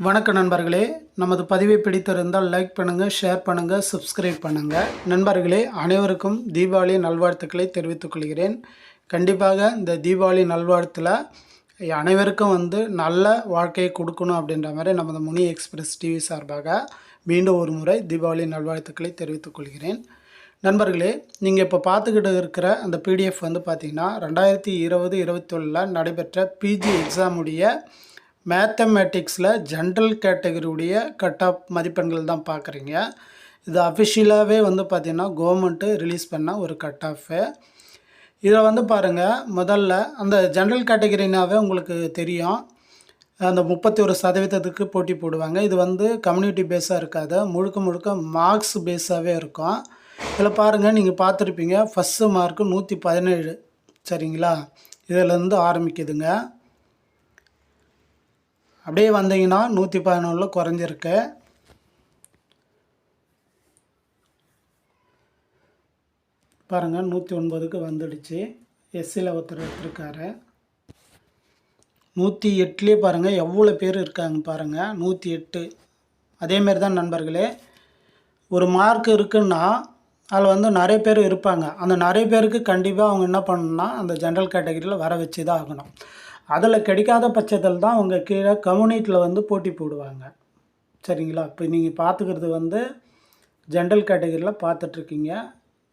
வணக்க நண்பர்களே, நமது பதிவை பிடித்திருந்தால் லைக் பண்ணுங்கள், ஷேர் பண்ணுங்கள், சப்ஸ்கிரைப் பண்ணுங்கள். நண்பர்களே, அனைவருக்கும் தீபாவளி நல்வாழ்த்துக்களை தெரிவித்துக் கொள்கிறேன். கண்டிப்பாக இந்த தீபாவளி நல்வாழ்த்தில் அனைவருக்கும் நல்ல வாழ்க்கையை கொடுக்கணும் அப்படின்ற மாதிரி நமது முனி எக்ஸ்பிரஸ் டிவி சார்பாக மீண்டும் ஒரு முறை தீபாவளி நல்வாழ்த்துக்களை தெரிவித்துக் கொள்கிறேன். நண்பர்களே, நீங்கள் இப்போ பார்த்துக்கிட்டு இருக்கிற அந்த பிடிஎஃப் பார்த்திங்கன்னா 2020-21 நடைபெற்ற பிஜி எக்ஸாமுடைய மேத்தமேட்டிக்ஸில் ஜென்ரல் கேட்டகரியுடைய கட் ஆஃப் மதிப்பெண்கள் தான் பார்க்குறீங்க. இது அஃபிஷியலாகவே பார்த்திங்கன்னா கவர்மெண்ட்டு ரிலீஸ் பண்ண ஒரு கட் ஆஃபு. இதில் பாருங்கள், முதல்ல அந்த ஜென்ரல் கேட்டகரினாவே உங்களுக்கு தெரியும், அந்த 31% போட்டி போடுவாங்க. இது கம்யூனிட்டி பேஸாக இருக்காது, முழுக்க முழுக்க மார்க்ஸ் பேஸாகவே இருக்கும். இதில் பாருங்கள், நீங்கள் பார்த்துருப்பீங்க, ஃபஸ்ட்டு மார்க்கு 117. சரிங்களா? இதிலேருந்து ஆரம்பிக்குதுங்க. அப்படியே வந்தீங்கன்னா 111 குறைஞ்சிருக்கு. பாருங்கள், 109க்கு வந்துடுச்சு. எஸ்சியில் ஒருத்தர் எடுத்திருக்காரு. 108லேயே பாருங்கள் எவ்வளோ பேர் இருக்காங்க பாருங்கள், 108. அதேமாரி தான் நண்பர்களே, ஒரு மார்க் இருக்குன்னா அதில் நிறைய பேர் இருப்பாங்க. அந்த நிறைய பேருக்கு கண்டிப்பாக அவங்க என்ன பண்ணணும்னா அந்த ஜென்ரல் கேட்டகரியில் வர வச்சு தான் ஆகணும். அதில் கிடைக்காத பட்சத்தில் தான் அவங்க கீழே கம்யூனிட்டியில் போட்டி போடுவாங்க. சரிங்களா? இப்போ நீங்கள் பார்த்துக்கிறது ஜென்ரல் கேட்டகரியில் பார்த்துட்ருக்கீங்க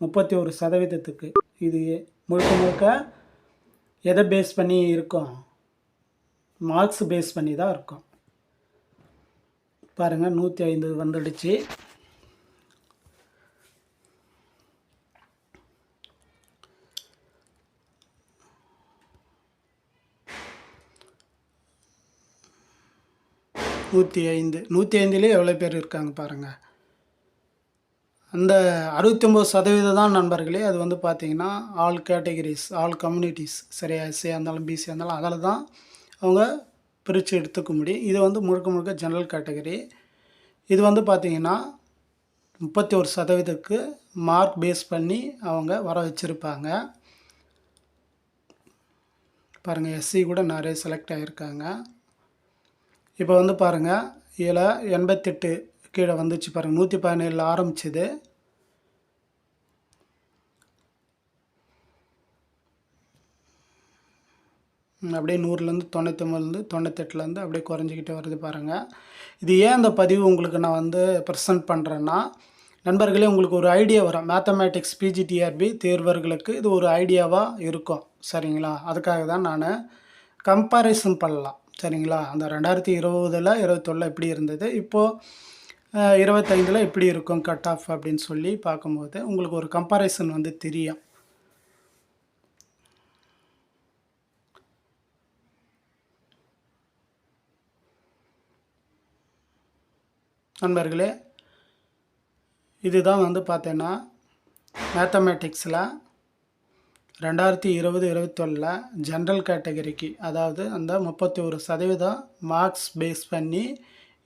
31%. இது முழுக்க முழுக்க எதை பேஸ் பண்ணி இருக்கும்? மார்க்ஸ் பேஸ் பண்ணி தான் இருக்கும். பாருங்கள், 105 வந்துடுச்சு. நூற்றி 105லே எவ்வளோ பேர் இருக்காங்க பாருங்கள். அந்த 69% தான் நண்பர்களே. அது பார்த்திங்கன்னா ஆல் கேட்டகரிஸ், ஆல் கம்யூனிட்டிஸ், சரியா? எஸ்சியாக இருந்தாலும் பிசியாக இருந்தாலும் அதில் தான் அவங்க பிரித்து எடுத்துக்க முடியும். இது முழுக்க முழுக்க ஜென்ரல் கேட்டகரி. இது பார்த்திங்கன்னா 31%க்கு மார்க் பேஸ் பண்ணி அவங்க வர வச்சுருப்பாங்க. பாருங்கள், எஸ்சி கூட நிறைய செலக்ட் ஆகியிருக்காங்க. இப்போ பாருங்கள், இதில் 88 கீழே வந்துச்சு பாருங்கள். 117 ஆரம்பிச்சுது. அப்படியே 100லேருந்து 99லேருந்து 98லேருந்து அப்படியே குறைஞ்சிக்கிட்டே வருது பாருங்கள். இது ஏன் அந்த பதிவு உங்களுக்கு நான் ப்ரெசென்ட் பண்ணுறேன்னா, நண்பர்களே, உங்களுக்கு ஒரு ஐடியா வரும். மேத்தமேட்டிக்ஸ் பிஜிடிஆர்பி தேர்வர்களுக்கு இது ஒரு ஐடியாவாக இருக்கும். சரிங்களா? அதுக்காக தான் நான் கம்பேரிசன் பண்ணலாம். சரிங்களா? அந்த 2020, 21 எப்படி இருந்தது, இப்போது 25 எப்படி இருக்கும் கட் ஆஃப் அப்படின்னு சொல்லி பார்க்கும்போது உங்களுக்கு ஒரு கம்பேரிசன் தெரியும். நண்பர்களே, இதுதான் பார்த்தீங்கன்னா மேத்தமேட்டிக்ஸில் 2020-21 ஜென்ரல் கேட்டகரிக்கு, அதாவது அந்த 31% மார்க்ஸ் பேஸ் பண்ணி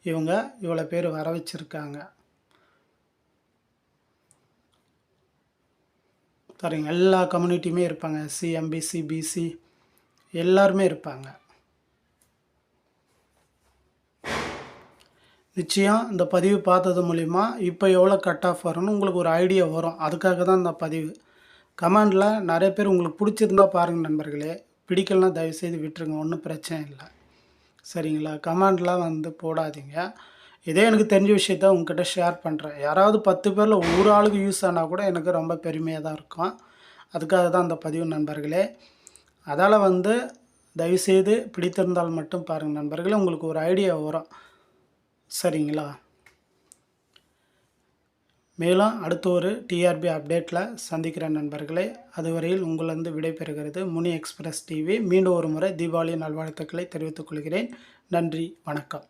இவங்க இவ்வளோ பேர் வர வச்சுருக்காங்க. சரிங்க, எல்லா கம்யூனிட்டியுமே இருப்பாங்க. எஸ்சி, எம்பிசி, பிசி எல்லாருமே இருப்பாங்க. நிச்சயம் இந்த பதிவு பார்த்தது மூலிமா இப்போ எவ்வளோ கட் ஆஃப் வரும்னு உங்களுக்கு ஒரு ஐடியா வரும். அதுக்காக தான் இந்த பதிவு. கமெண்டில் நிறைய பேர் உங்களுக்கு பிடிச்சிருந்தால் பாருங்கள் நண்பர்களே, பிடிக்கலனா தயவுசெய்து விட்டுருங்க, ஒன்றும் பிரச்சனை இல்லை. சரிங்களா? கமெண்ட்லாம் போடாதீங்க. இதே எனக்கு தெரிஞ்ச விஷயத்த உங்ககிட்ட ஷேர் பண்ணுறேன். யாராவது 10 பேரில் ஒரு ஆளுக்கு யூஸ் ஆனால் கூட எனக்கு ரொம்ப பெருமையாக தான் இருக்கும். அதுக்காக தான் அந்த பதிவு நண்பர்களே. அதால் தயவுசெய்து பிடித்திருந்தால் மட்டும் பாருங்கள் நண்பர்களே, உங்களுக்கு ஒரு ஐடியா வரும். சரிங்களா? மேலும் அடுத்த ஒரு டிஆர்பி அப்டேட்டில் சந்திக்கிற நண்பர்களே, அதுவரையில் உங்களிருந்து விடைபெறுகிறது முனி எக்ஸ்பிரஸ் டிவி. மீண்டும் ஒரு முறை தீபாவளி நல்வாழ்த்துக்களை தெரிவித்துக் கொள்கிறேன். நன்றி, வணக்கம்.